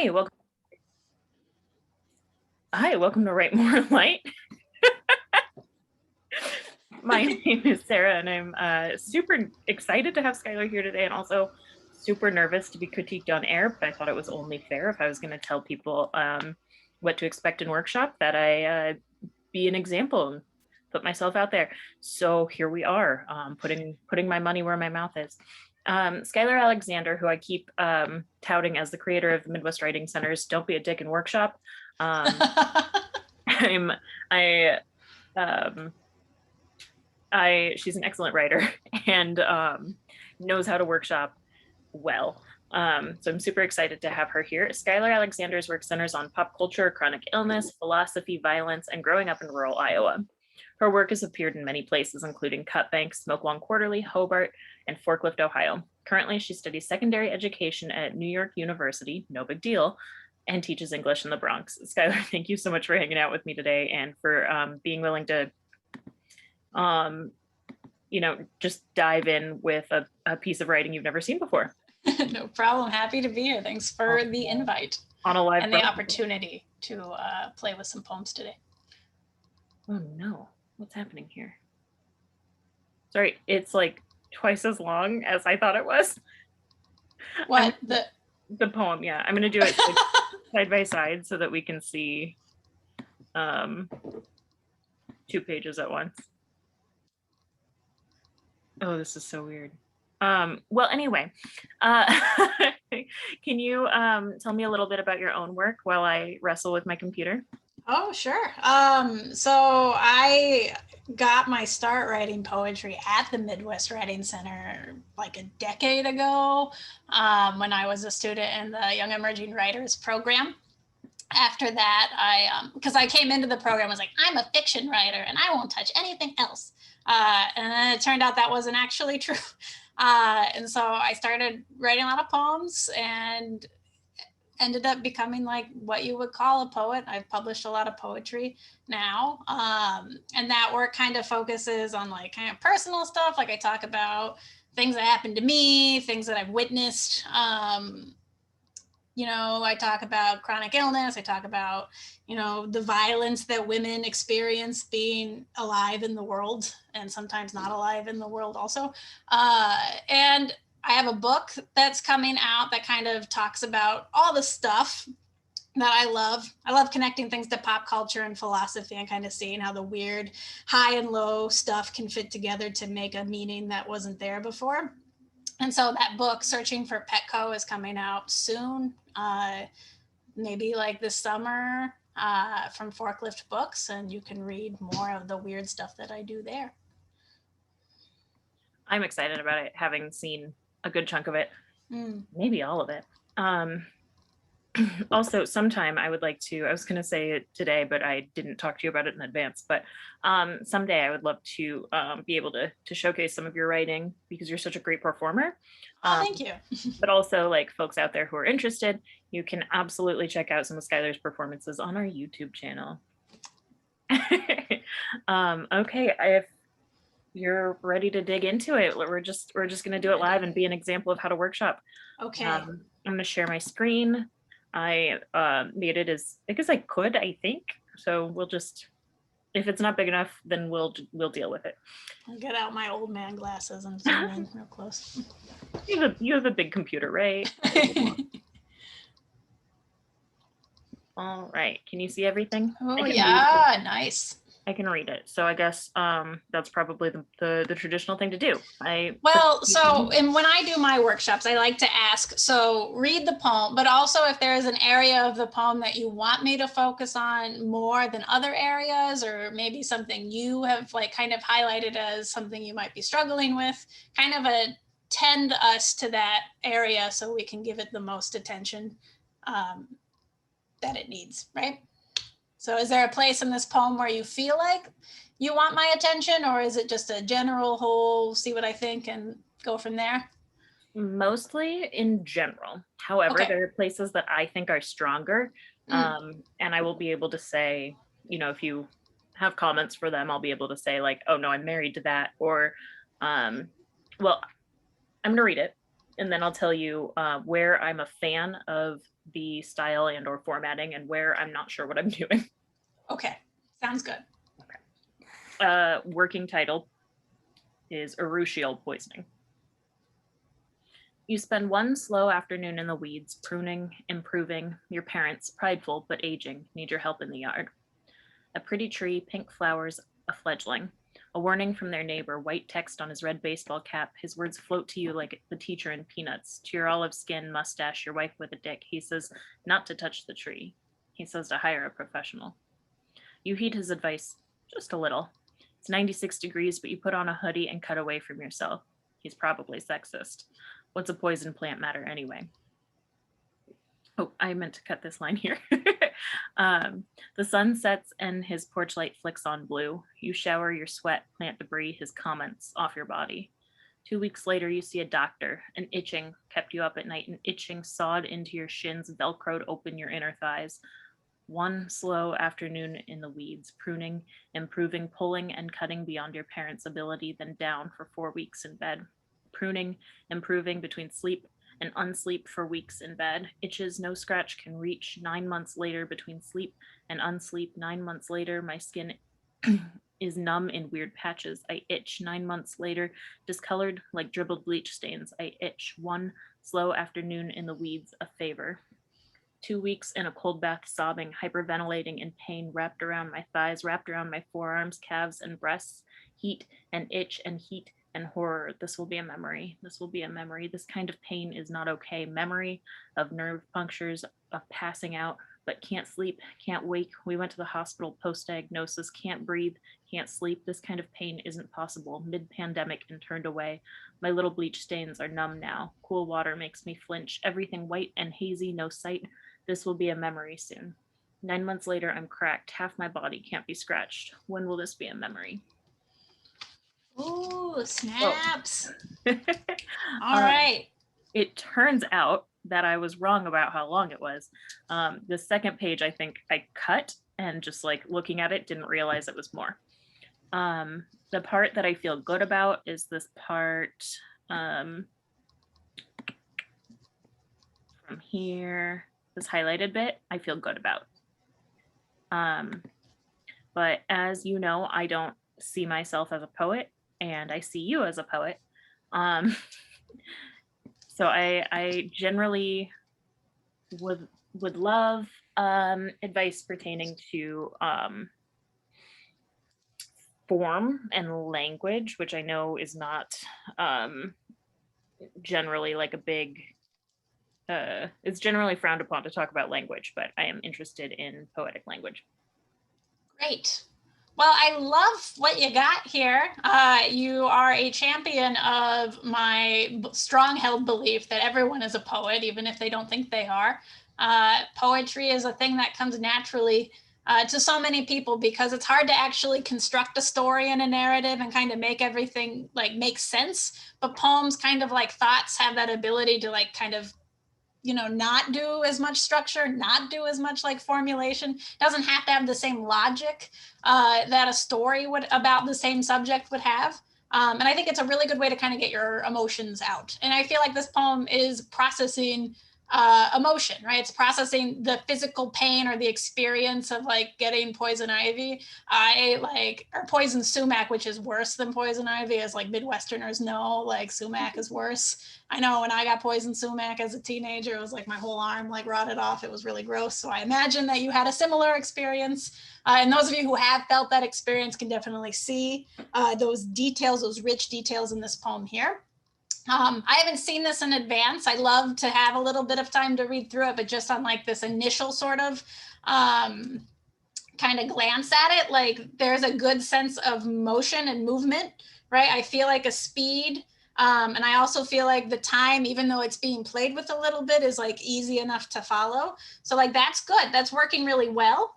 Hi, welcome. Hi, welcome to Write More Light. My name is Sarah, and I'm super excited to have Skylar here today, and also super nervous to be critiqued on air. But I thought it was only fair if I was going to tell people what to expect in workshop, that I be an example and put myself out there. So here we are, putting my money where my mouth is. Skylar Alexander, who I keep touting as the creator of the Midwest Writing Center's Don't Be a Dick in Workshop. She's an excellent writer and knows how to workshop well. So I'm super excited to have her here. Skylar Alexander's work centers on pop culture, chronic illness, philosophy, violence, and growing up in rural Iowa. Her work has appeared in many places, including Cutbank, Smoke Lawn Quarterly, Hobart, and Forklift, Ohio. Currently, she studies secondary education at New York University, no big deal, and teaches English in the Bronx. Skylar, thank you so much for hanging out with me today and for being willing to just dive in with a piece of writing you've never seen before. No problem. Happy to be here. Thanks for the invite on a live and the opportunity to play with some poems today. Oh no, what's happening here? Sorry, it's like twice as long as I thought it was. What? The poem, yeah. I'm gonna do it like side by side so that we can see 2 pages at once. Oh, this is so weird. Well, anyway, can you tell me a little bit about your own work while I wrestle with my computer? Oh, sure. So I got my start writing poetry at the Midwest Writing Center like a decade ago when I was a student in the Young Emerging Writers program. After that, because I came into the program, I was like, I'm a fiction writer and I won't touch anything else. And then it turned out that wasn't actually true. And so I started writing a lot of poems and ended up becoming like what you would call a poet. I've published a lot of poetry now. And that work kind of focuses on like kind of personal stuff. Like I talk about things that happened to me, things that I've witnessed. I talk about chronic illness. I talk about, the violence that women experience being alive in the world and sometimes not alive in the world also. And I have a book that's coming out that kind of talks about all the stuff that I love. I love connecting things to pop culture and philosophy and kind of seeing how the weird high and low stuff can fit together to make a meaning that wasn't there before. And so that book, Searching for Petco, is coming out soon, maybe like this summer from Forklift Books, and you can read more of the weird stuff that I do there. I'm excited about it, having seen a good chunk of it, maybe all of it. Also, sometime I would like to, I was going to say it today, but I didn't talk to you about it in advance, but someday I would love to be able to showcase some of your writing because you're such a great performer. Thank you. But also, like, folks out there who are interested, you can absolutely check out some of Skylar's performances on our YouTube channel. Okay, if you're ready to dig into it, we're just going to do it live and be an example of how to workshop. Okay. I'm going to share my screen. I made it as big as I could, I think. So we'll just, if it's not big enough, then we'll deal with it. I'll get out my old man glasses and zoom in real close. You have a big computer, right? All right. Can you see everything? Oh yeah, nice. I can read it. So I guess that's probably the traditional thing to do. And when I do my workshops, I like to ask, so read the poem, but also if there is an area of the poem that you want me to focus on more than other areas, or maybe something you have like kind of highlighted as something you might be struggling with, kind of tend us to that area so we can give it the most attention that it needs, right? So is there a place in this poem where you feel like you want my attention, or is it just a general whole, see what I think and go from there? Mostly in general. However, there are places that I think are stronger. And I will be able to say, if you have comments for them, I'll be able to say like, oh no, I'm married to that. Or, well, I'm going to read it. and then I'll tell you where I'm a fan of the style and or formatting and where I'm not sure what I'm doing. Okay, sounds good. Working title is urushiol poisoning. You spend one slow afternoon in the weeds, pruning, improving. Your parents, prideful but aging, need your help in the yard. A pretty tree, pink flowers, a fledgling. A warning from their neighbor, white text on his red baseball cap. His words float to you like the teacher in Peanuts. To your olive skin, mustache, your wife with a dick. He says not to touch the tree. He says to hire a professional. You heed his advice just a little. It's 96 degrees, but you put on a hoodie and cut away from yourself. He's probably sexist. What's a poison plant matter anyway? Oh, I meant to cut this line here. The sun sets and his porch light flicks on blue. You shower your sweat, plant debris, his comments off your body. 2 weeks later, you see a doctor. An itching kept you up at night. An itching sawed into your shins, velcroed open your inner thighs. One slow afternoon in the weeds, pruning, improving, pulling, and cutting beyond your parents' ability, then down for 4 weeks in bed. Pruning, improving between sleep and unsleep for weeks in bed. Itches no scratch can reach. 9 months later, between sleep and unsleep, 9 months later, my skin is numb in weird patches. I itch. 9 months later, discolored like dribbled bleach stains. I itch. One slow afternoon in the weeds, a favor. 2 weeks in a cold bath, sobbing, hyperventilating in pain, wrapped around my thighs, wrapped around my forearms, calves, and breasts. Heat and itch and heat and horror. This will be a memory. This will be a memory. This kind of pain is not okay. Memory of nerve punctures, of passing out, but can't sleep, can't wake. We went to the hospital post-diagnosis, can't breathe, can't sleep. This kind of pain isn't possible. Mid-pandemic and turned away. My little bleach stains are numb now. Cool water makes me flinch. Everything white and hazy, no sight. This will be a memory soon. 9 months later, I'm cracked. Half my body can't be scratched. When will this be a memory? Ooh, snaps. Oh. All right. It turns out that I was wrong about how long it was. The second page, I think I cut and just like looking at it, didn't realize it was more. The part that I feel good about is this part from here, this highlighted bit, I feel good about. But as you know, I don't see myself as a poet, and I see you as a poet. So I generally would love advice pertaining to form and language, which I know is not generally like a big, it's generally frowned upon to talk about language, but I am interested in poetic language. Great. Well, I love what you got here. You are a champion of my strong-held belief that everyone is a poet, even if they don't think they are. Poetry is a thing that comes naturally to so many people because it's hard to actually construct a story and a narrative and kind of make everything like make sense. But poems, kind of like thoughts, have that ability to like kind of, you know, not do as much structure, not do as much like formulation. It doesn't have to have the same logic that a story would about the same subject would have. And I think it's a really good way to kind of get your emotions out. And I feel like this poem is processing emotion, right? It's processing the physical pain or the experience of like getting poison ivy. Or poison sumac, which is worse than poison ivy, as like Midwesterners know, like sumac is worse. I know when I got poison sumac as a teenager, it was like my whole arm like rotted off. It was really gross. So I imagine that you had a similar experience. And those of you who have felt that experience can definitely see those details, those rich details in this poem here. I haven't seen this in advance. I love to have a little bit of time to read through it, but just on like this initial sort of kind of glance at it, like there's a good sense of motion and movement, right? I feel like a speed. And I also feel like the time, even though it's being played with a little bit, is like easy enough to follow. So like that's good. That's working really well.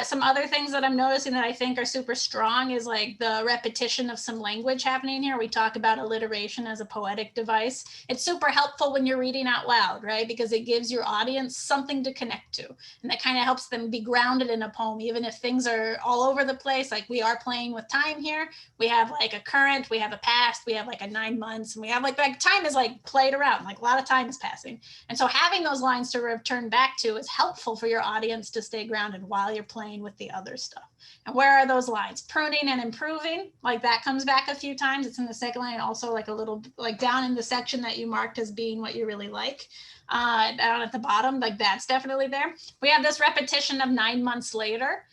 Some other things that I'm noticing that I think are super strong is like the repetition of some language happening here. We talk about alliteration as a poetic device. It's super helpful when you're reading out loud, right? Because it gives your audience something to connect to. And that kind of helps them be grounded in a poem, even if things are all over the place. Like we are playing with time here. We have like a current, we have a past, we have like a 9 month months, and we have like time is like played around, like a lot of time is passing. And so having those lines to return back to is helpful for your audience to stay grounded while you're playing with the other stuff. And where are those lines? Pruning and improving, like that comes back a few times. It's in the second line, also like a little like down in the section that you marked as being what you really like. Down at the bottom, like that's definitely there. We have this repetition of 9 months later,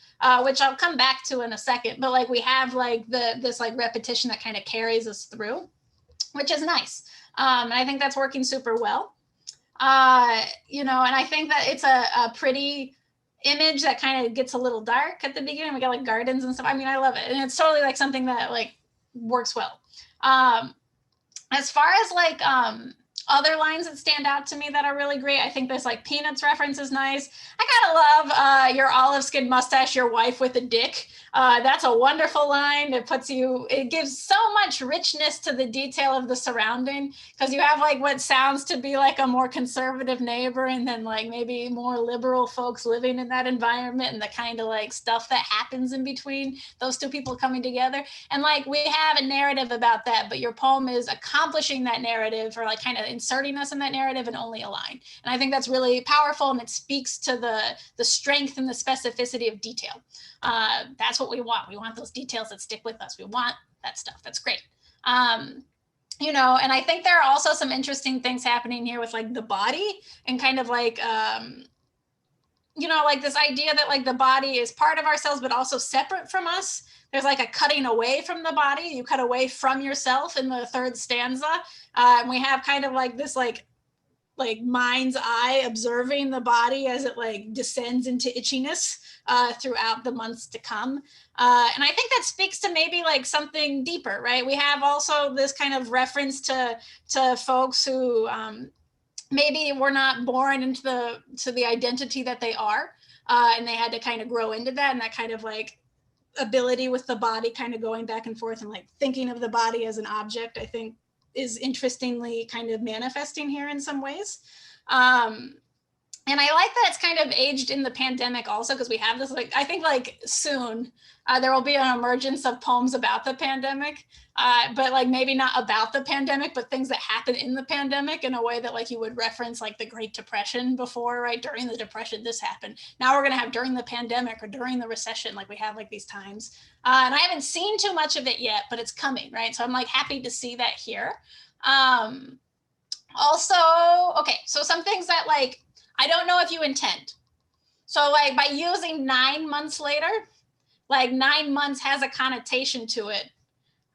which I'll come back to in a second, but like we have like this like repetition that kind of carries us through, which is nice. And I think that's working super well. You know, and I think that it's a pretty image that kind of gets a little dark at the beginning. We got like gardens and stuff. I mean, I love it. And it's totally like something that like works well. As far as like other lines that stand out to me that are really great, I think this like Peanuts reference is nice. I gotta love your olive skin mustache, your wife with a dick. That's a wonderful line. It gives so much richness to the detail of the surrounding, because you have like what sounds to be like a more conservative neighbor and then like maybe more liberal folks living in that environment, and the kind of like stuff that happens in between those two people coming together. And like we have a narrative about that, but your poem is accomplishing that narrative, or like kind of inserting us in that narrative in only a line. And I think that's really powerful, and it speaks to the strength and the specificity of detail. That's what we want. We want those details that stick with us. We want that stuff. That's great. You know, and I think there are also some interesting things happening here with like the body, and kind of like, you know, like this idea that like the body is part of ourselves, but also separate from us. There's like a cutting away from the body. You cut away from yourself in the third stanza. And we have kind of like this like mind's eye observing the body as it like descends into itchiness throughout the months to come. And I think that speaks to maybe like something deeper, right? We have also this kind of reference to folks who maybe were not born into the identity that they are, and they had to kind of grow into that, and that kind of like ability with the body kind of going back and forth and like thinking of the body as an object, I think is interestingly kind of manifesting here in some ways. And I like that it's kind of aged in the pandemic also, because we have this like, I think like soon there will be an emergence of poems about the pandemic, but like maybe not about the pandemic, but things that happen in the pandemic in a way that like you would reference like the Great Depression before, right? During the Depression, this happened. Now we're going to have during the pandemic or during the recession, like we have like these times. And I haven't seen too much of it yet, but it's coming, right? So I'm like happy to see that here. Also, okay, so some things that like, I don't know if you intend. So like by using 9 months later, like 9 months has a connotation to it.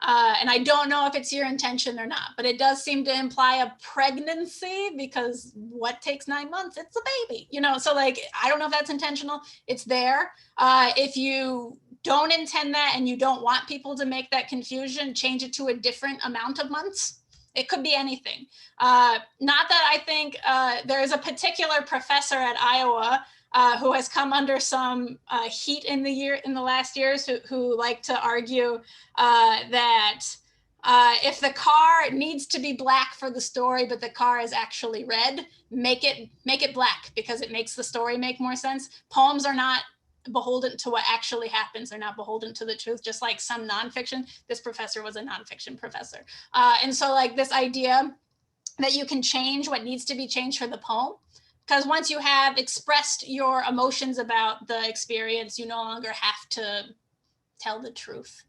And I don't know if it's your intention or not, but it does seem to imply a pregnancy, because what takes 9 months? It's a baby, you know? So like, I don't know if that's intentional. It's there. If you don't intend that and you don't want people to make that confusion, change it to a different amount of months. It could be anything. Not that I think there is a particular professor at Iowa who has come under some heat in the last years, who like to argue that if the car needs to be black for the story, but the car is actually red, make it black, because it makes the story make more sense. Poems are not beholden to what actually happens. They're not beholden to the truth, just like some nonfiction. This professor was a nonfiction professor. And so like this idea that you can change what needs to be changed for the poem, because once you have expressed your emotions about the experience, you no longer have to tell the truth,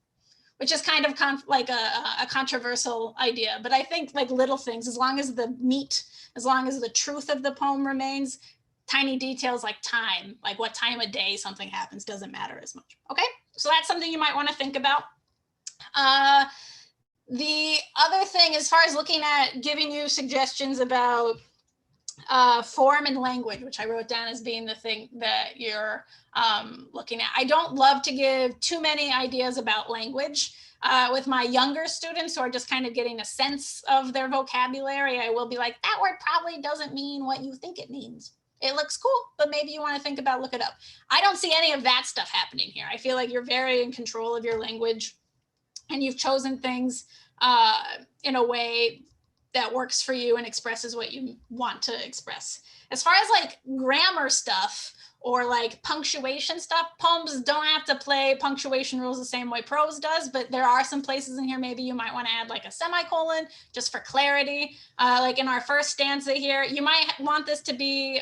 which is kind of like a controversial idea. But I think like little things, as long as the meat, as long as the truth of the poem remains, tiny details like time, like what time of day something happens, doesn't matter as much. Okay, so that's something you might want to think about. The other thing, as far as looking at giving you suggestions about form and language, which I wrote down as being the thing that you're looking at. I don't love to give too many ideas about language. With my younger students who are just kind of getting a sense of their vocabulary, I will be like, that word probably doesn't mean what you think it means. It looks cool, but maybe you want to think about, look it up. I don't see any of that stuff happening here. I feel like you're very in control of your language, and you've chosen things in a way that works for you and expresses what you want to express. As far as like grammar stuff or like punctuation stuff. Poems don't have to play punctuation rules the same way prose does, but there are some places in here maybe you might want to add like a semicolon just for clarity. Like in our first stanza here, you might want this to be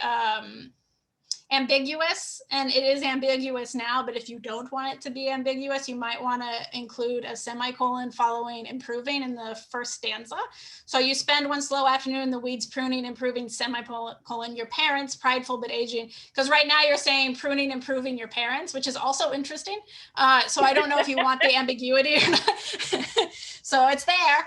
ambiguous, and it is ambiguous now, but if you don't want it to be ambiguous, you might want to include a semicolon following improving in the first stanza. So you spend one slow afternoon in the weeds pruning, improving, semicolon, your parents, prideful but aging. Because right now you're saying pruning, improving your parents, which is also interesting. So I don't know if you want the ambiguity or not. So it's there.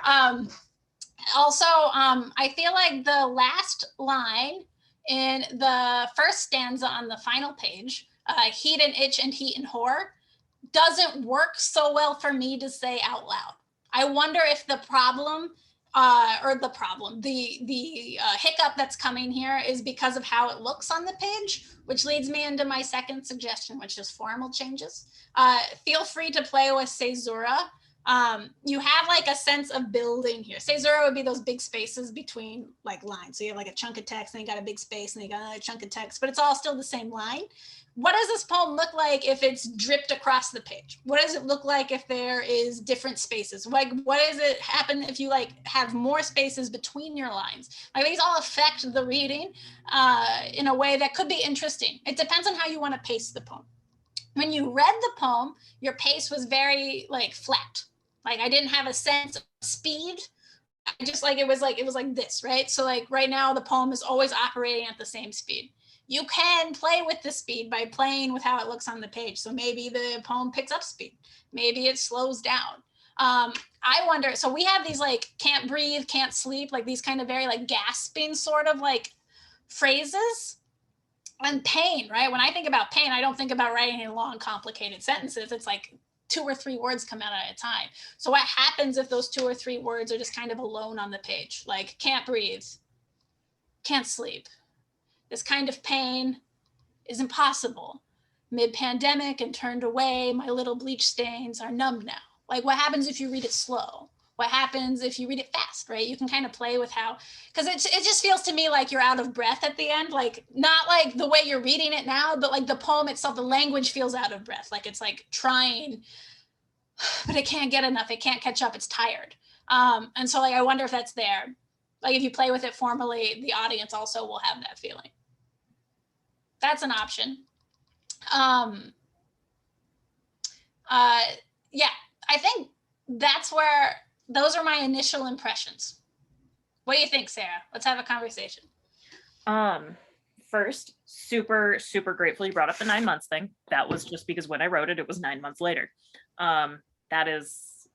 Also, I feel like the last line in the first stanza on the final page, heat and itch and heat and whore, doesn't work so well for me to say out loud. I wonder if the problem, the hiccup that's coming here is because of how it looks on the page, which leads me into my second suggestion, which is formal changes. Feel free to play with caesura. You have like a sense of building here. Caesura would be those big spaces between like lines. So you have like a chunk of text, and you got a big space, and you got another chunk of text, but it's all still the same line. What does this poem look like if it's dripped across the page? What does it look like if there is different spaces? Like, what does it happen if you like have more spaces between your lines? Like these all affect the reading in a way that could be interesting. It depends on how you want to pace the poem. When you read the poem, your pace was very like flat. Like I didn't have a sense of speed. I just like it was like this, right? So like right now the poem is always operating at the same speed. You can play with the speed by playing with how it looks on the page. So maybe the poem picks up speed. Maybe it slows down. I wonder, so we have these like can't breathe, can't sleep, like these kind of very like gasping sort of like phrases. And pain, right? When I think about pain, I don't think about writing in long, complicated sentences. It's like 2 or 3 words come out at a time. So what happens if those 2 or 3 words are just kind of alone on the page? Like can't breathe, can't sleep. This kind of pain is impossible. Mid-pandemic and turned away, my little bleach stains are numb now. Like what happens if you read it slow? What happens if you read it fast, right? You can kind of play with how, because it just feels to me like you're out of breath at the end, like not like the way you're reading it now, but like the poem itself, the language feels out of breath. Like it's like trying, but it can't get enough. It can't catch up. It's tired. And so like, I wonder if that's there. Like if you play with it formally, the audience also will have that feeling. That's an option. Yeah, I think that's where, those are my initial impressions. What do you think, Sarah? Let's have a conversation. First, super, super grateful you brought up the 9 months thing. That was just because when I wrote it, it was 9 months later. That is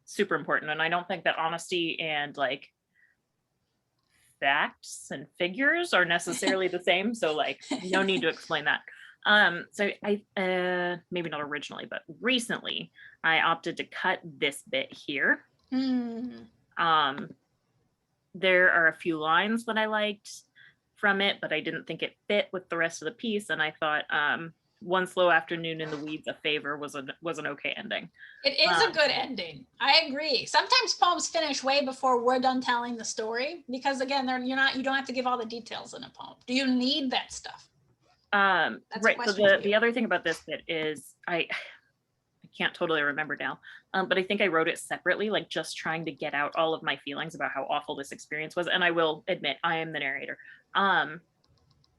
super important. And I don't think that honesty and like facts and figures are necessarily the same. So like, no need to explain that. So I, maybe not originally, but recently I opted to cut this bit here. There are a few lines that I liked from it, but I didn't think it fit with the rest of the piece. And I thought, one slow afternoon in the weeds, a favor was an okay ending. It is a good ending. I agree. Sometimes poems finish way before we're done telling the story because again, you don't have to give all the details in a poem. Do you need that stuff? Right. So the other thing about this bit is I can't totally remember now, but I think I wrote it separately, like just trying to get out all of my feelings about how awful this experience was. And I will admit, I am the narrator.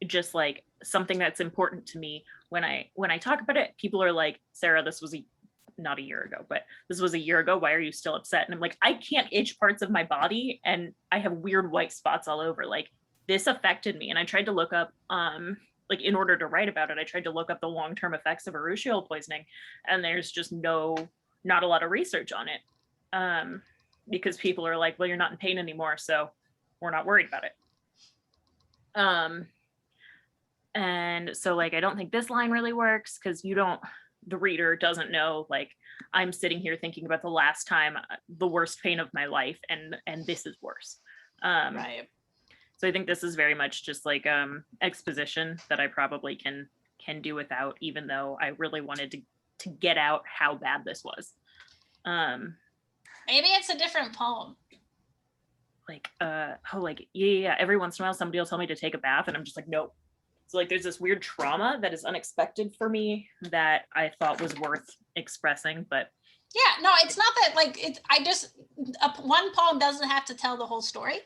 Just like something that's important to me when I talk about it, people are like, Sarah, this was not a year ago, but this was a year ago. Why are you still upset? And I'm like, I can't itch parts of my body and I have weird white spots all over. Like this affected me. And I tried to look up, like in order to write about it, I tried to look up the long-term effects of urushiol poisoning, and there's just not a lot of research on it, because people are like, well, you're not in pain anymore, so we're not worried about it. And so like, I don't think this line really works because the reader doesn't know, like I'm sitting here thinking about the last time, the worst pain of my life, and this is worse. Right. So I think this is very much just like exposition that I probably can do without, even though I really wanted to get out how bad this was. Maybe it's a different poem. Like, yeah, every once in a while somebody will tell me to take a bath and I'm just like, nope, So like there's this weird trauma that is unexpected for me that I thought was worth expressing, but yeah, no, it's not that like one poem doesn't have to tell the whole story.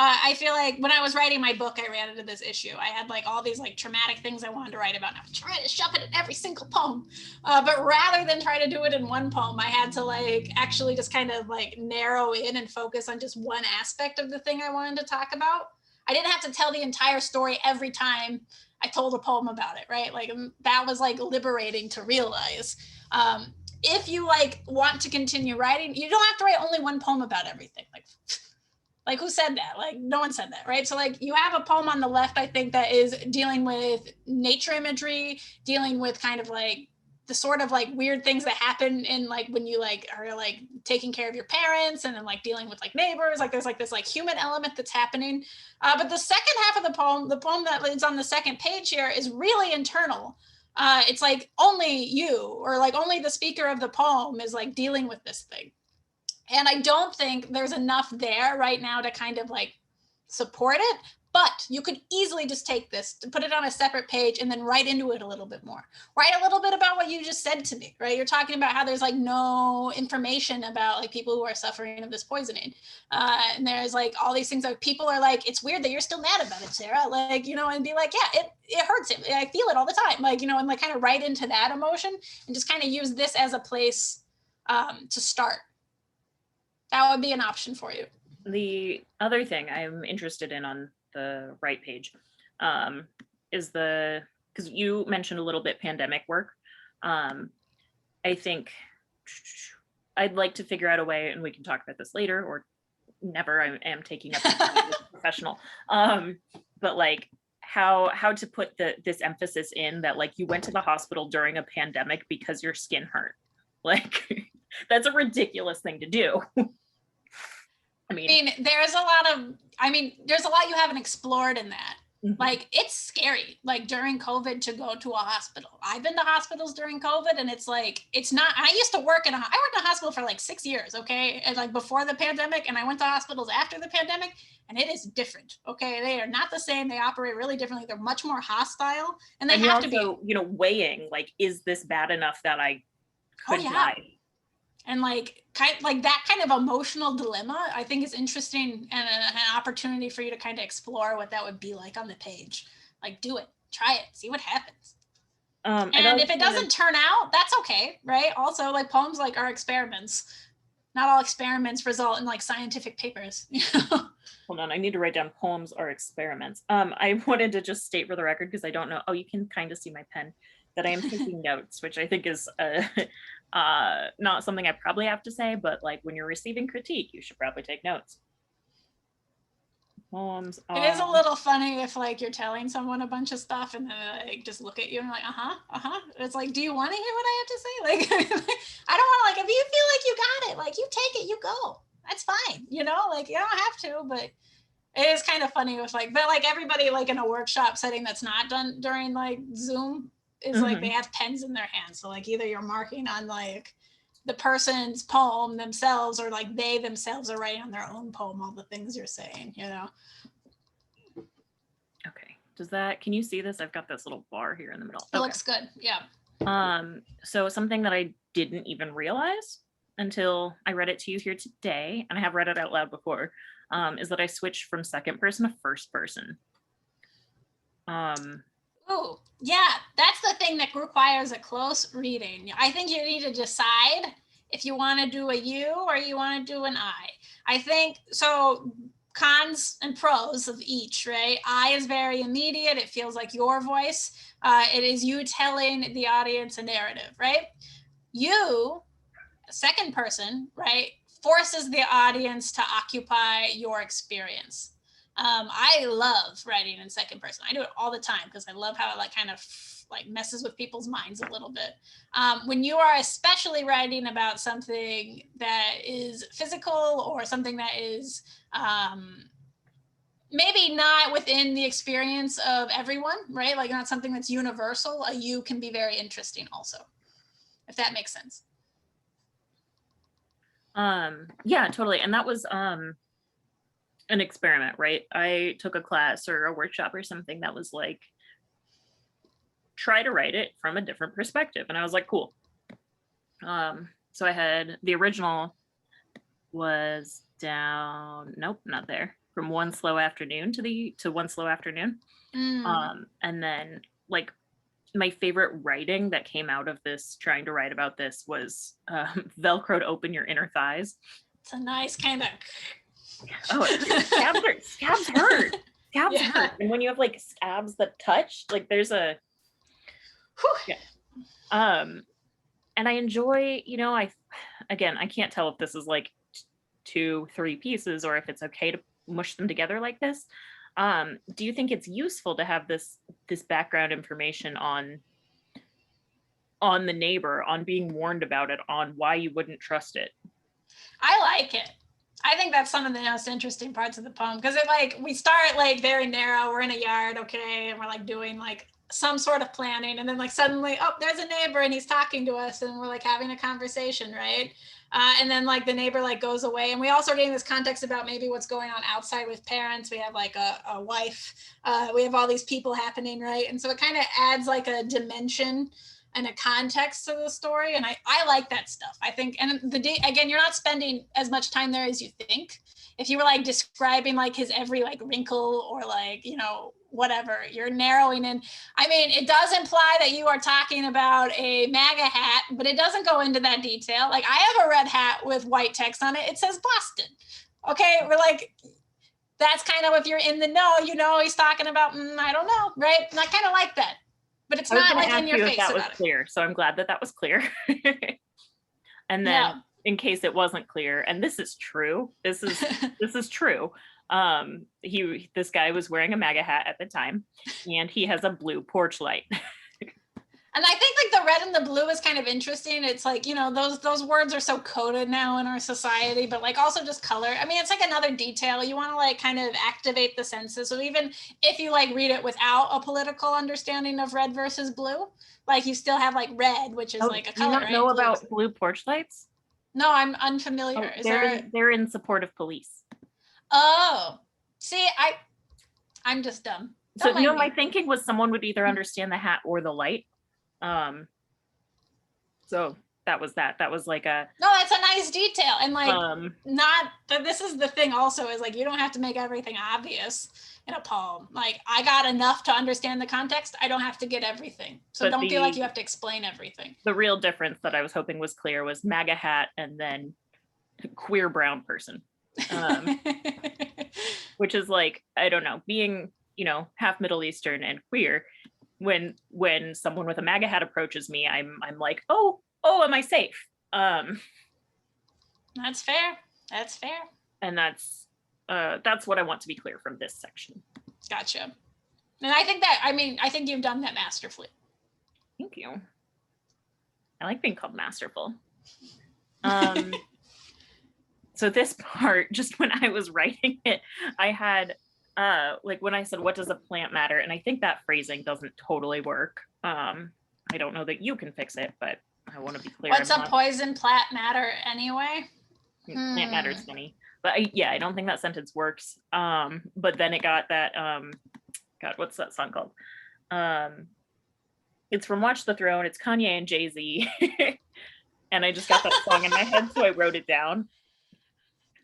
I feel like when I was writing my book, I ran into this issue. I had like all these like traumatic things I wanted to write about. And I was trying to shove it in every single poem. But rather than try to do it in one poem, I had to like actually just kind of like narrow in and focus on just one aspect of the thing I wanted to talk about. I didn't have to tell the entire story every time I told a poem about it, right? Like that was like liberating to realize. If you like want to continue writing, you don't have to write only one poem about everything. Like who said that? Like no one said that, right? So like you have a poem on the left, I think, that is dealing with nature imagery, dealing with kind of like the sort of like weird things that happen in like when you like are like taking care of your parents and then like dealing with like neighbors. Like there's like this like human element that's happening. But the second half of the poem that is on the second page here is really internal. It's like only you or like only the speaker of the poem is like dealing with this thing. And I don't think there's enough there right now to kind of like support it. But you could easily just take this, to put it on a separate page and then write into it a little bit more. Write a little bit about what you just said to me, right? You're talking about how there's like no information about like people who are suffering of this poisoning. And there's like all these things that people are like, it's weird that you're still mad about it, Sarah. Like, you know, and be like, yeah, it hurts. I feel it all the time. Like, you know, and like kind of write into that emotion and just kind of use this as a place to start. That would be an option for you. The other thing I'm interested in on the right page is because you mentioned a little bit pandemic work. I think I'd like to figure out a way, and we can talk about this later or never. I am taking up professional, but like how to put this emphasis in that like you went to the hospital during a pandemic because your skin hurt. Like that's a ridiculous thing to do. I mean, there's a lot you haven't explored in that. Mm-hmm. Like it's scary, like during COVID to go to a hospital. I've been to hospitals during COVID and it's like, it's not, I used to work I worked in a hospital for like 6 years. Okay. And like before the pandemic, and I went to hospitals after the pandemic, and it is different. Okay. They are not the same. They operate really differently. They're much more hostile, and they have to be, you know, weighing like, is this bad enough that I could die? And like that kind of emotional dilemma, I think is interesting and an opportunity for you to kind of explore what that would be like on the page. Like do it, try it, see what happens. And if it doesn't turn out, that's okay, right? Also, like poems like are experiments. Not all experiments result in like scientific papers. Hold on, I need to write down poems are experiments. I wanted to just state for the record, because I don't know. Oh, you can kind of see my pen, that I am taking notes, which I think is not something I probably have to say, but like when you're receiving critique, you should probably take notes. Poems are... It is a little funny if like you're telling someone a bunch of stuff and then they just look at you and like, It's like, do you want to hear what I have to say? Like, I don't want to, like, if you feel like you got it, like you take it, you go. That's fine. You know, like you don't have to, but it is kind of funny with like, but like everybody like in a workshop setting that's not done during like Zoom is like they have pens in their hands. So like either you're marking on like the person's poem themselves or like they themselves are writing on their own poem all the things you're saying, you know. Okay. Can you see this? I've got this little bar here in the middle. It looks good. Yeah. So something that I didn't even realize until I read it to you here today, and I have read it out loud before, is that I switched from second person to first person. Oh, yeah, that's the thing that requires a close reading. I think you need to decide if you want to do a you or you want to do an I. I think so. Cons and pros of each, right? I is very immediate. It feels like your voice. It is you telling the audience a narrative, right? You, second person, right, forces the audience to occupy your experience. I love writing in second person. I do it all the time because I love how it like kind of like messes with people's minds a little bit. When you are especially writing about something that is physical or something that is maybe not within the experience of everyone, right? Like not something that's universal, a you can be very interesting also, if that makes sense. Yeah, totally. And that was an experiment, right? I took a class or a workshop or something that was like try to write it from a different perspective. And I was like, cool. So I had the original was down, nope, not there. From One Slow Afternoon to One Slow Afternoon. And then like my favorite writing that came out of this, trying to write about this, was Velcroed open your inner thighs. It's a nice kind of. Oh, scabs hurt. Scabs hurt. And when you have like scabs that touch, like there's a. Yeah. And I enjoy, you know, I can't tell if this is like 2-3 pieces or if it's okay to mush them together like this. Do you think it's useful to have this background information on the neighbor, on being warned about it, on why you wouldn't trust it? I like it. I think that's some of the most interesting parts of the poem, because it like, we start like very narrow, we're in a yard, okay, and we're like doing like some sort of planning, and then like suddenly, oh, there's a neighbor and he's talking to us and we're like having a conversation, right? And then like the neighbor like goes away, and we also are getting this context about maybe what's going on outside with parents. We have like a wife, we have all these people happening, right? And so it kind of adds like a dimension and a context to the story. And I like that stuff. I think, and again, you're not spending as much time there as you think. If you were like describing like his every like wrinkle or like, you know, whatever, you're narrowing in. I mean, it does imply that you are talking about a MAGA hat, but it doesn't go into that detail. Like, I have a red hat with white text on it. It says Boston. Okay, we're like, that's kind of, if you're in the know, you know he's talking about, I don't know, right? And I kind of like that. But it's not like in your face that was about clear. So I'm glad that was clear. And then in case it wasn't clear, and this is true, this is true. This guy was wearing a MAGA hat at the time, and he has a blue porch light. And I think like the red and the blue is kind of interesting. It's like, you know, those words are so coded now in our society, but like also just color. I mean, it's like another detail. You want to like kind of activate the senses. So even if you like read it without a political understanding of red versus blue, like you still have like red, which is like a color. Do you not know about blue porch lights? No, I'm unfamiliar. They're in support of police. Oh, see, I'm just dumb. So you know, my thinking was someone would either understand the hat or the light. So that was like a. No, that's a nice detail, and like this is the thing also, is like you don't have to make everything obvious in a poem. Like, I got enough to understand the context. I don't have to get everything. So don't feel like you have to explain everything. The real difference that I was hoping was clear was MAGA hat and then queer brown person. Which is like, I don't know, being, you know, half Middle Eastern and queer, when someone with a MAGA hat approaches me, I'm like, oh, am I safe? That's fair. And that's what I want to be clear from this section. Gotcha. And I think you've done that masterfully. Thank you. I like being called masterful. So this part, just when I was writing it, I had like when I said, what does a plant matter? And I think that phrasing doesn't totally work. I don't know that you can fix it, but I want to be clear. What's a poison plant matter anyway? Plant matter's funny. But I don't think that sentence works. But then it got that, God, what's that song called? It's from Watch the Throne. It's Kanye and Jay-Z. And I just got that song in my head, so I wrote it down.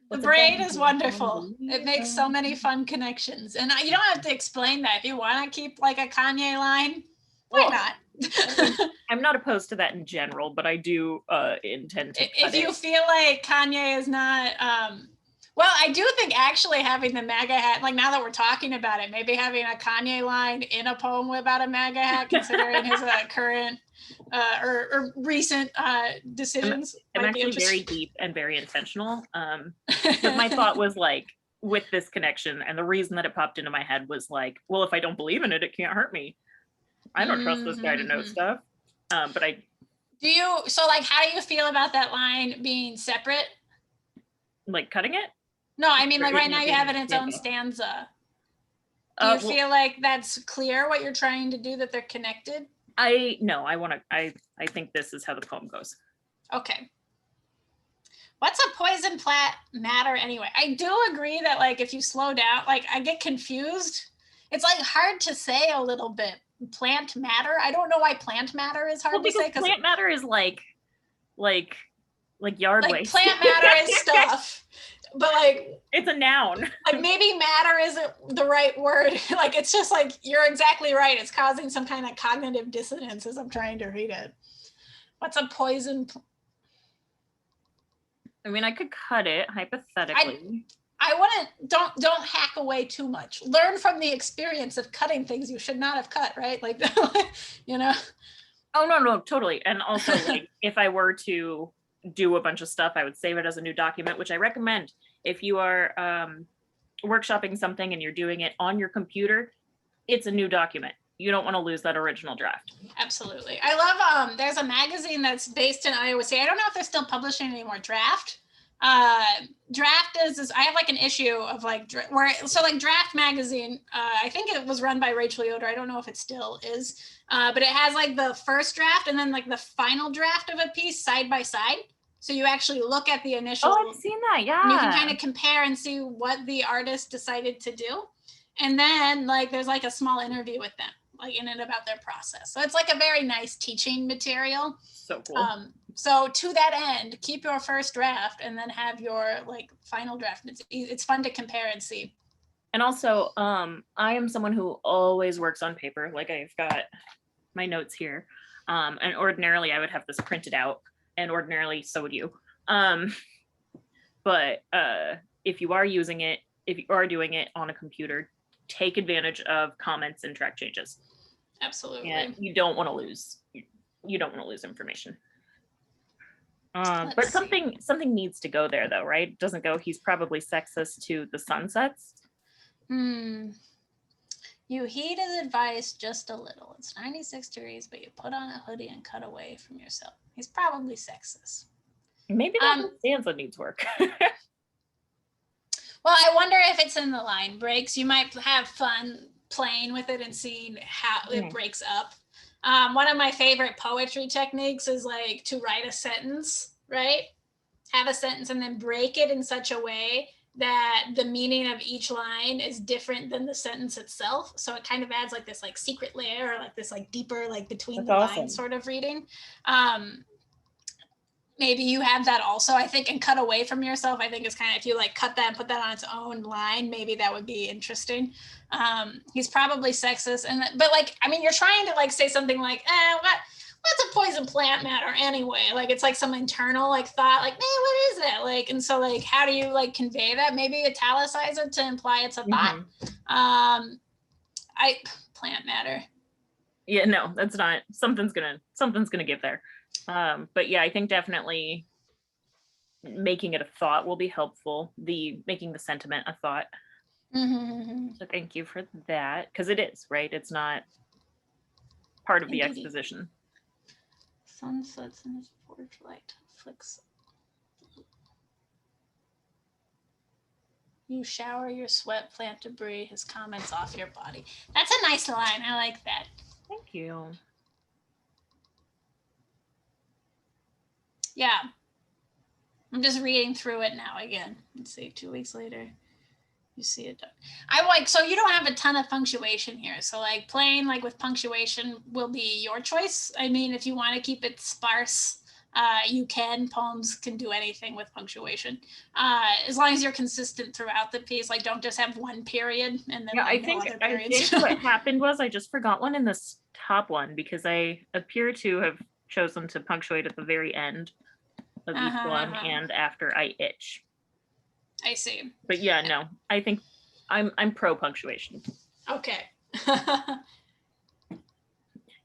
The brain is wonderful. It makes so many fun connections. And you don't have to explain that. If you want to keep like a Kanye line, why not? I'm not opposed to that in general, but I do intend to. If you feel like Kanye is not, well, I do think actually having the MAGA hat, like now that we're talking about it, maybe having a Kanye line in a poem about a MAGA hat, considering his current or recent decisions. I'm actually very deep and very intentional. But my thought was like, with this connection, and the reason that it popped into my head was like, well, if I don't believe in it, it can't hurt me. I don't trust this guy to know stuff. But I do. So like, how do you feel about that line being separate? Like cutting it? No, I mean, like right now you have it in its own stanza. Do you feel like that's clear what you're trying to do, that they're connected? I think this is how the poem goes. Okay. What's a poison plant matter anyway? I do agree that like if you slow down, like I get confused. It's like hard to say a little bit. plant matter. I don't know why plant matter is hard to say. Because plant matter is like yard like waste. Plant matter is stuff. But like it's a noun. Like maybe matter isn't the right word. Like it's just like you're exactly right. It's causing some kind of cognitive dissonance as I'm trying to read it. What's a poison? I mean, I could cut it hypothetically. I wouldn't. Don't hack away too much. Learn from the experience of cutting things you should not have cut. Right? Like, you know. Oh no, totally. And also, like, if I were to do a bunch of stuff, I would save it as a new document, which I recommend. If you are workshopping something and you're doing it on your computer, it's a new document. You don't want to lose that original draft. Absolutely. I love, there's a magazine that's based in Iowa City. I don't know if they're still publishing anymore. Draft. Draft is I have like an issue of like Draft magazine. I think it was run by Rachel Yoder. I don't know if it still is, but it has like the first draft and then like the final draft of a piece side by side. So you actually look at the initial. Oh, I've seen that. Yeah. And you can kind of compare and see what the artist decided to do. And then like there's like a small interview with them, like in it about their process. So it's like a very nice teaching material. So cool. So to that end, keep your first draft and then have your like final draft. It's fun to compare and see. And also, I am someone who always works on paper. Like I've got my notes here. And ordinarily I would have this printed out. And ordinarily so would you. But if you are using it, if you are doing it on a computer, take advantage of comments and track changes. Absolutely. And you don't want to lose. You don't want to lose information. But something needs to go there though, right? It doesn't go. He's probably sexist to the sunsets. You heed his advice just a little. It's 96 degrees, but you put on a hoodie and cut away from yourself. He's probably sexist. Maybe that stanza needs work. Well, I wonder if it's in the line breaks. You might have fun playing with it and seeing how it breaks up. One of my favorite poetry techniques is like to write a sentence, right? Have a sentence and then break it in such a way that the meaning of each line is different than the sentence itself. So it kind of adds like this like secret layer or like this like deeper like between the lines sort of reading. Maybe you have that also, I think, and cut away from yourself. I think it's kind of, if you like cut that and put that on its own line, maybe that would be interesting. He's probably sexist. But like, I mean, you're trying to like say something like, what's a poison plant matter anyway? Like, it's like some internal like thought, like, what is it? Like, and so like, how do you like convey that? Maybe italicize it to imply it's a thought. Plant matter. Yeah, no, that's not, something's gonna give there. But yeah, I think definitely making it a thought will be helpful. Making the sentiment a thought. So thank you for that, because it is, right? It's not part of the exposition. Sun sets in his porch light flicks. You shower your sweat plant debris, his comments off your body. That's a nice line. I like that. Thank you. Yeah. I'm just reading through it now again. Let's see, 2 weeks later, you see it. So you don't have a ton of punctuation here. So like playing like with punctuation will be your choice. I mean, if you want to keep it sparse, you can. Poems can do anything with punctuation. As long as you're consistent throughout the piece, like don't just have one period and then I think what happened was I just forgot one in this top one because I appear to have chosen to punctuate at the very end of each one and after I itch. I see. But yeah, no, I think I'm pro punctuation. Okay.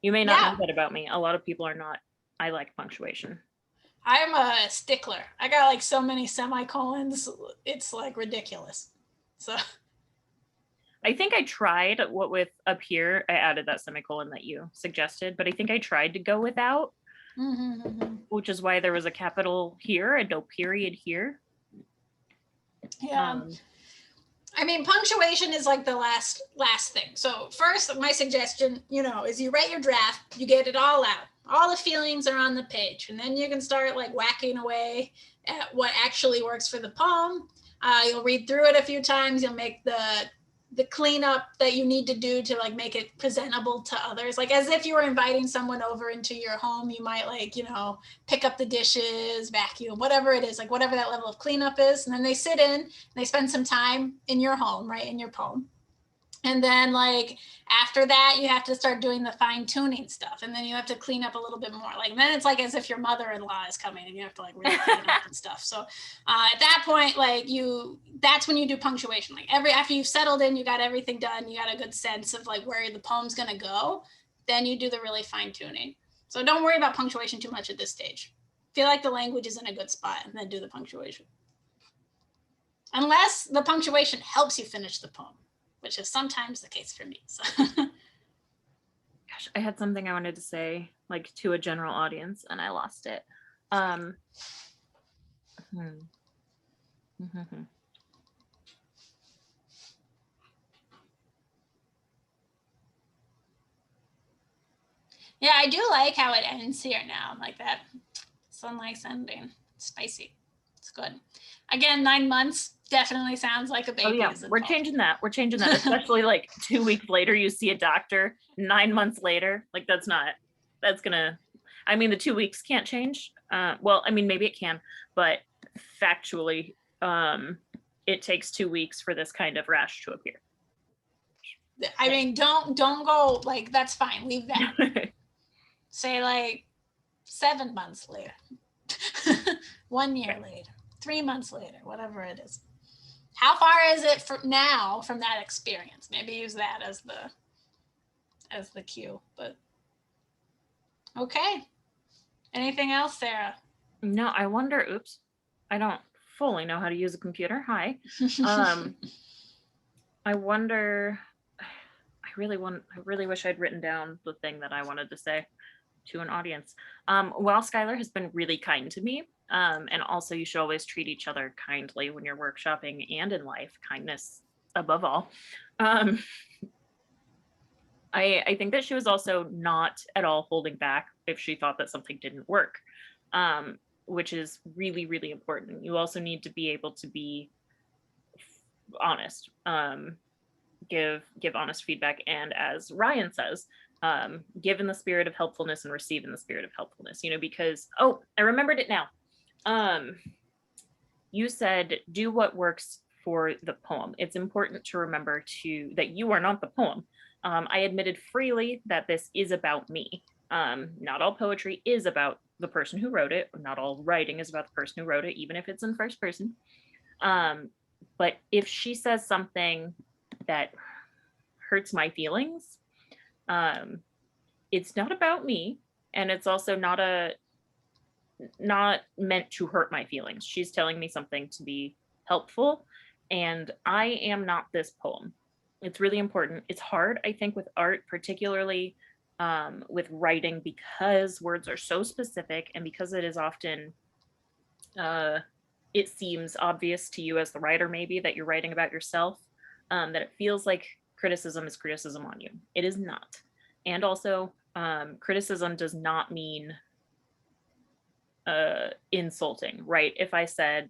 You may not know that about me. A lot of people are not. I like punctuation. I'm a stickler. I got like so many semicolons. It's like ridiculous. So I think I tried with up here. I added that semicolon that you suggested, but I think I tried to go without, which is why there was a capital here and no period here. Yeah. I mean, punctuation is like the last thing. So first, my suggestion, is you write your draft, you get it all out. All the feelings are on the page. And then you can start like whacking away at what actually works for the poem. You'll read through it a few times. You'll make the the cleanup that you need to do to like make it presentable to others, like as if you were inviting someone over into your home. You might like, you know, pick up the dishes, vacuum, whatever it is, like whatever that level of cleanup is, and then they sit in and they spend some time in your home, right, in your poem. And then like after that, you have to start doing the fine tuning stuff. And then you have to clean up a little bit more. Like then it's like as if your mother-in-law is coming and you have to like really clean up and stuff. So at that point, like that's when you do punctuation. Like after you've settled in, you got everything done, you got a good sense of like where the poem's gonna go, then you do the really fine tuning. So don't worry about punctuation too much at this stage. Feel like the language is in a good spot and then do the punctuation. Unless the punctuation helps you finish the poem, which is sometimes the case for me. So. Gosh, I had something I wanted to say like to a general audience and I lost it. Yeah, I do like how it ends here now, like that. Sunlight ending, spicy. It's good. Again, 9 months definitely sounds like a baby. Oh yeah, we're changing that. We're changing that. Especially like 2 weeks later, you see a doctor. 9 months later, like that's gonna. I mean, the 2 weeks can't change. Well, I mean, maybe it can, but factually, it takes 2 weeks for this kind of rash to appear. I mean, don't go like that's fine. Leave that. Say like 7 months later, 1 year later, 3 months later, whatever it is. How far is it now from that experience? Maybe use that as the cue. But okay. Anything else, Sarah? No, I wonder. Oops, I don't fully know how to use a computer. Hi. I wonder. I really wish I'd written down the thing that I wanted to say to an audience. While Skylar has been really kind to me, and also you should always treat each other kindly when you're workshopping and in life, kindness above all. I think that she was also not at all holding back if she thought that something didn't work, which is really, really important. You also need to be able to be honest, give honest feedback, and as Ryan says, give in the spirit of helpfulness and receive in the spirit of helpfulness, you know, because, oh, I remembered it now. You said do what works for the poem. It's important to remember that you are not the poem. I admitted freely that this is about me. Not all poetry is about the person who wrote it. Not all writing is about the person who wrote it, even if it's in first person. But if she says something that hurts my feelings, it's not about me, and it's also not meant to hurt my feelings. She's telling me something to be helpful, and I am not this poem. It's really important. It's hard, I think, with art, particularly with writing, because words are so specific, and because it is often it seems obvious to you as the writer, maybe, that you're writing about yourself, that it feels like criticism is criticism on you. It is not. And also, criticism does not mean insulting, right? If I said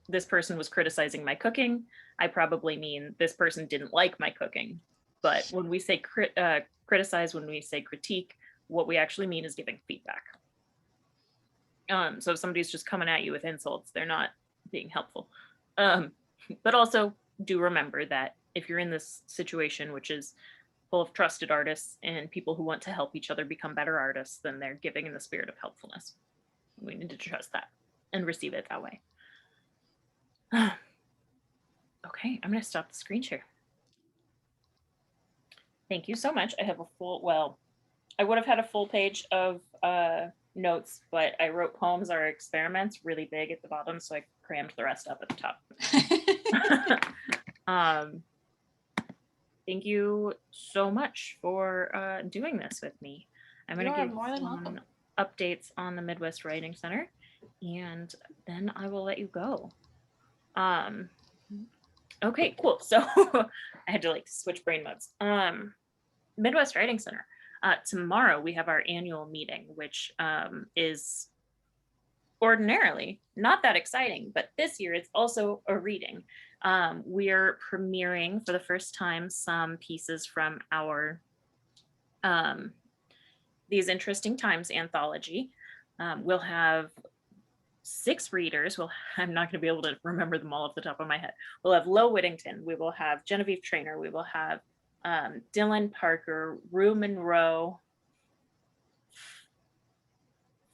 this person was criticizing my cooking, I probably mean this person didn't like my cooking. But when we say criticize, when we say critique, what we actually mean is giving feedback. So if somebody's just coming at you with insults, they're not being helpful. But also do remember that if you're in this situation, which is full of trusted artists and people who want to help each other become better artists, then they're giving in the spirit of helpfulness. We need to trust that and receive it that way. Okay, I'm going to stop the screen share. Thank you so much. I have I would have had a full page of notes, but I wrote poems are experiments really big at the bottom, so I crammed the rest up at the top. Thank you so much for doing this with me. I'm going to give some updates on the Midwest Writing Center, and then I will let you go. Okay, cool. So I had to like switch brain modes. Midwest Writing Center. Tomorrow we have our annual meeting, which is ordinarily not that exciting, but this year it's also a reading. We're premiering for the first time some pieces from our These Interesting Times anthology. We'll have 6 readers. Well, I'm not going to be able to remember them all off the top of my head. We'll have Lo Whittington. We will have Genevieve Trainer. We will have Dylan Parker, Rue Monroe,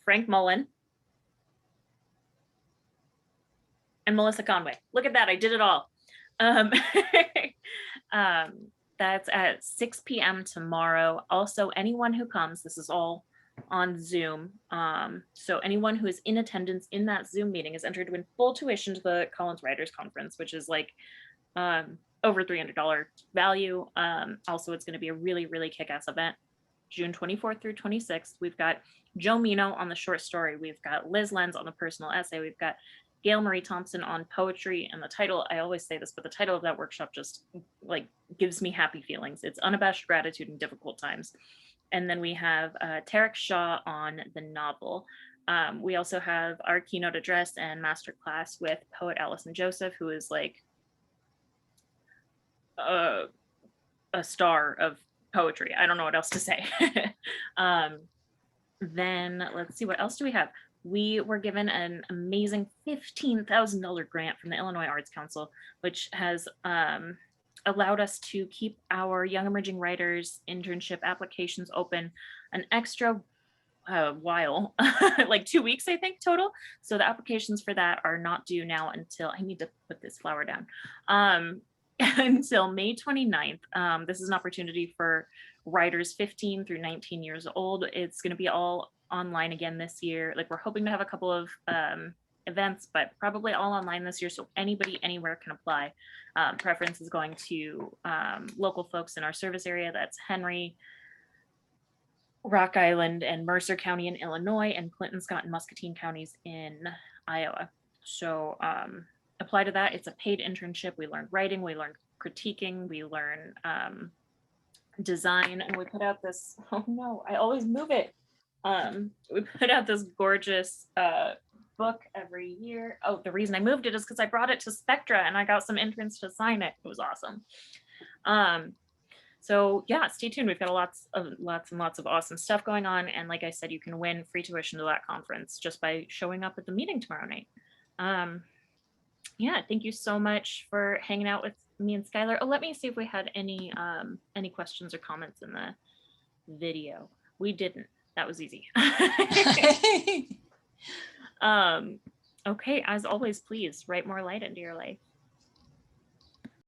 Frank Mullen, and Melissa Conway. Look at that. I did it all. That's at 6 p.m. tomorrow. Also, anyone who comes, this is all on Zoom. So anyone who is in attendance in that Zoom meeting is entered to win full tuition to the Collins Writers Conference, which is like over $300 value. Also, it's going to be a really, really kick-ass event. June 24th through 26th. We've got Joe Mino on the short story. We've got Liz Lenz on the personal essay. We've got Gail Marie Thompson on poetry. And the title, I always say this, but the title of that workshop just like gives me happy feelings. It's Unabashed Gratitude in Difficult Times. And then we have Tarek Shah on the novel. We also have our keynote address and masterclass with poet Allison Joseph, who is like a star of poetry. I don't know what else to say. Then let's see, what else do we have? We were given an amazing $15,000 grant from the Illinois Arts Council, which has allowed us to keep our Young Emerging Writers internship applications open an extra while, like 2 weeks, I think, total. So the applications for that are not due now until, I need to put this flower down, until May 29th. This is an opportunity for writers 15 through 19 years old. It's going to be all online again this year. Like, we're hoping to have a couple of events, but probably all online this year. So anybody anywhere can apply. Preference is going to local folks in our service area. That's Henry, Rock Island, and Mercer County in Illinois, and Clinton, Scott, and Muscatine counties in Iowa. So apply to that. It's a paid internship. We learn writing, we learn critiquing, we learn design, and we put out this, oh no, I always move it. We put out this gorgeous book every year. Oh, the reason I moved it is because I brought it to Spectra and I got some interns to sign it. It was awesome. So yeah, stay tuned. We've got lots and lots of awesome stuff going on. And like I said, you can win free tuition to that conference just by showing up at the meeting tomorrow night. Yeah, thank you so much for hanging out with me and Skylar. Oh, let me see if we had any questions or comments in the video. We didn't. That was easy. Okay, as always, please write more light into your life.